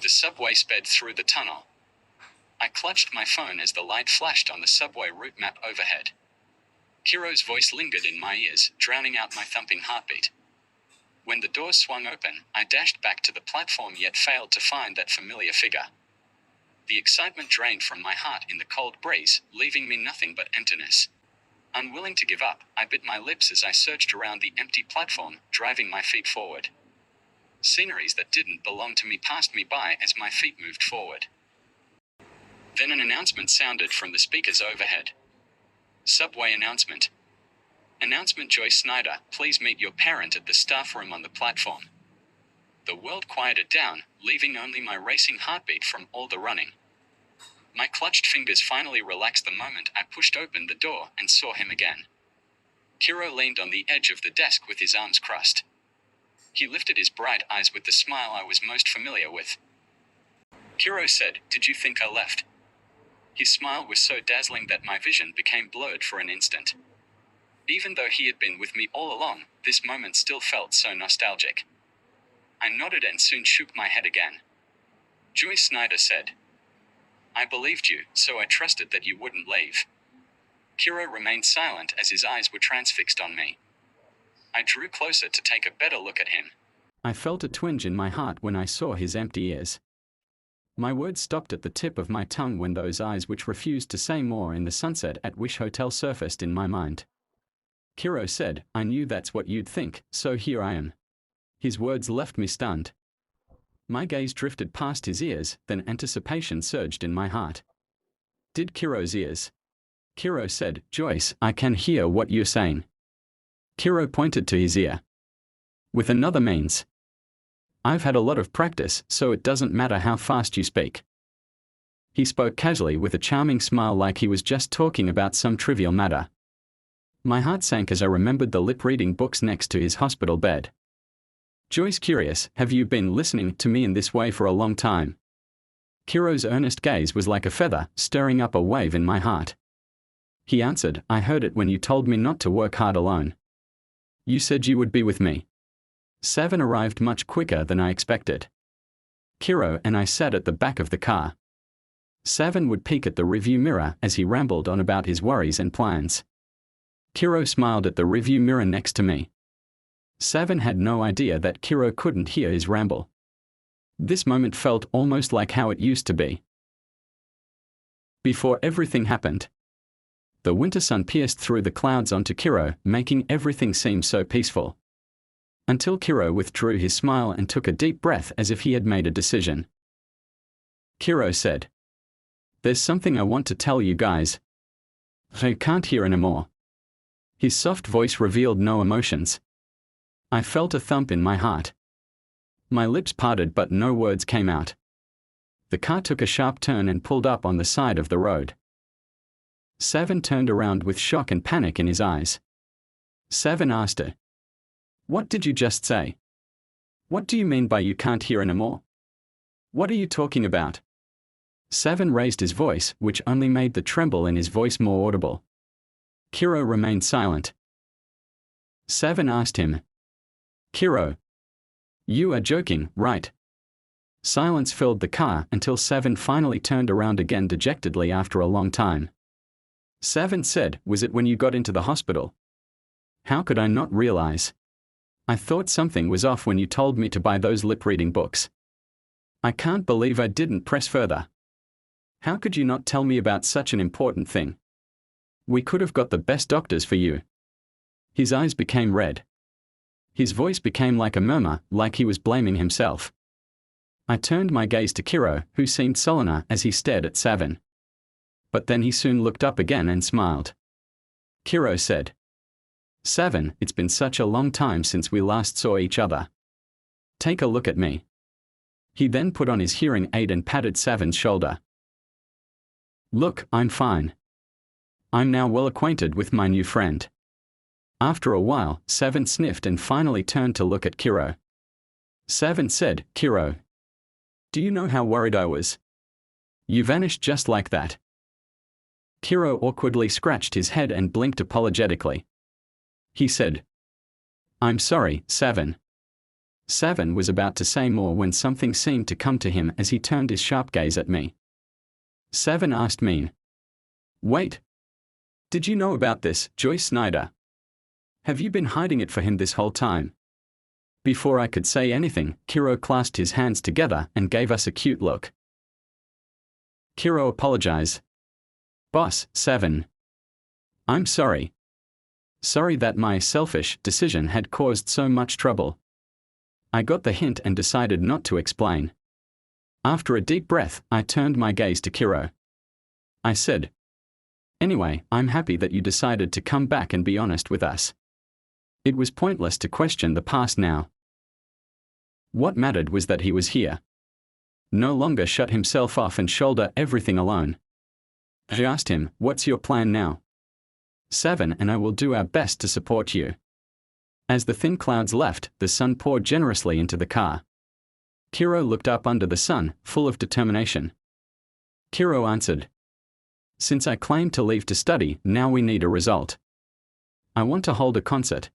The subway sped through the tunnel. I clutched my phone as the light flashed on the subway route map overhead. Kiro's voice lingered in my ears, drowning out my thumping heartbeat. When the doors swung open, I dashed back to the platform yet failed to find that familiar figure. The excitement drained from my heart in the cold breeze, leaving me nothing but emptiness. Unwilling to give up, I bit my lips as I searched around the empty platform, driving my feet forward. Sceneries that didn't belong to me passed me by as my feet moved forward. Then an announcement sounded from the speakers overhead. Subway announcement. Announcement: Joyce Snyder, please meet your parent at the staff room on the platform. The world quieted down, leaving only my racing heartbeat from all the running. My clutched fingers finally relaxed the moment I pushed open the door and saw him again. Kiro leaned on the edge of the desk with his arms crossed. He lifted his bright eyes with the smile I was most familiar with. Kiro said, "Did you think I left?" His smile was so dazzling that my vision became blurred for an instant. Even though he had been with me all along, this moment still felt so nostalgic. I nodded and soon shook my head again. Joyce Snyder said, "I believed you, so I trusted that you wouldn't leave." Kiro remained silent as his eyes were transfixed on me. I drew closer to take a better look at him. I felt a twinge in my heart when I saw his empty ears. My words stopped at the tip of my tongue when those eyes which refused to say more in the sunset at Wish Hotel surfaced in my mind. Kiro said, "I knew that's what you'd think, so here I am." His words left me stunned. My gaze drifted past his ears, then anticipation surged in my heart. Did Kiro's ears? Kiro said, "Joyce, I can hear what you're saying." Kiro pointed to his ear. With another means. "I've had a lot of practice, so it doesn't matter how fast you speak." He spoke casually with a charming smile like he was just talking about some trivial matter. My heart sank as I remembered the lip-reading books next to his hospital bed. "Joyce, curious, have you been listening to me in this way for a long time?" Kiro's earnest gaze was like a feather, stirring up a wave in my heart. He answered, "I heard it when you told me not to work hard alone. You said you would be with me." 7 arrived much quicker than I expected. Kiro and I sat at the back of the car. 7 would peek at the rearview mirror as he rambled on about his worries and plans. Kiro smiled at the rearview mirror next to me. 7 had no idea that Kiro couldn't hear his ramble. This moment felt almost like how it used to be. Before everything happened. The winter sun pierced through the clouds onto Kiro, making everything seem so peaceful. Until Kiro withdrew his smile and took a deep breath as if he had made a decision. Kiro said, "There's something I want to tell you guys. I can't hear anymore." His soft voice revealed no emotions. I felt a thump in my heart. My lips parted but no words came out. The car took a sharp turn and pulled up on the side of the road. 7 turned around with shock and panic in his eyes. 7 asked her, "What did you just say? What do you mean by you can't hear anymore? What are you talking about?" 7 raised his voice, which only made the tremble in his voice more audible. Kiro remained silent. 7 asked him, "Kiro, you are joking, right?" Silence filled the car until 7 finally turned around again dejectedly after a long time. 7 said, "Was it when you got into the hospital? How could I not realize? I thought something was off when you told me to buy those lip-reading books. I can't believe I didn't press further. How could you not tell me about such an important thing? We could have got the best doctors for you." His eyes became red. His voice became like a murmur, like he was blaming himself. I turned my gaze to Kiro, who seemed sullener as he stared at 7. But then he soon looked up again and smiled. Kiro said, 7, it's been such a long time since we last saw each other. Take a look at me." He then put on his hearing aid and patted 7's shoulder. "Look, I'm fine. I'm now well acquainted with my new friend." After a while, 7 sniffed and finally turned to look at Kiro. 7 said, "Kiro, do you know how worried I was? You vanished just like that." Kiro awkwardly scratched his head and blinked apologetically. He said, "I'm sorry, 7." 7 was about to say more when something seemed to come to him as he turned his sharp gaze at me. 7 asked me, "Wait. Did you know about this, Joyce Snyder? Have you been hiding it for him this whole time?" Before I could say anything, Kiro clasped his hands together and gave us a cute look. Kiro apologized. "Boss, 7. I'm sorry. Sorry that my selfish decision had caused so much trouble." I got the hint and decided not to explain. After a deep breath, I turned my gaze to Kiro. I said, "Anyway, I'm happy that you decided to come back and be honest with us. It was pointless to question the past now. What mattered was that he was here. No longer shut himself off and shoulder everything alone." I asked him, "What's your plan now?" 7 and I will do our best to support you." As the thin clouds left, the sun poured generously into the car. Kiro looked up under the sun, full of determination. Kiro answered, "Since I claimed to leave to study, now we need a result. I want to hold a concert.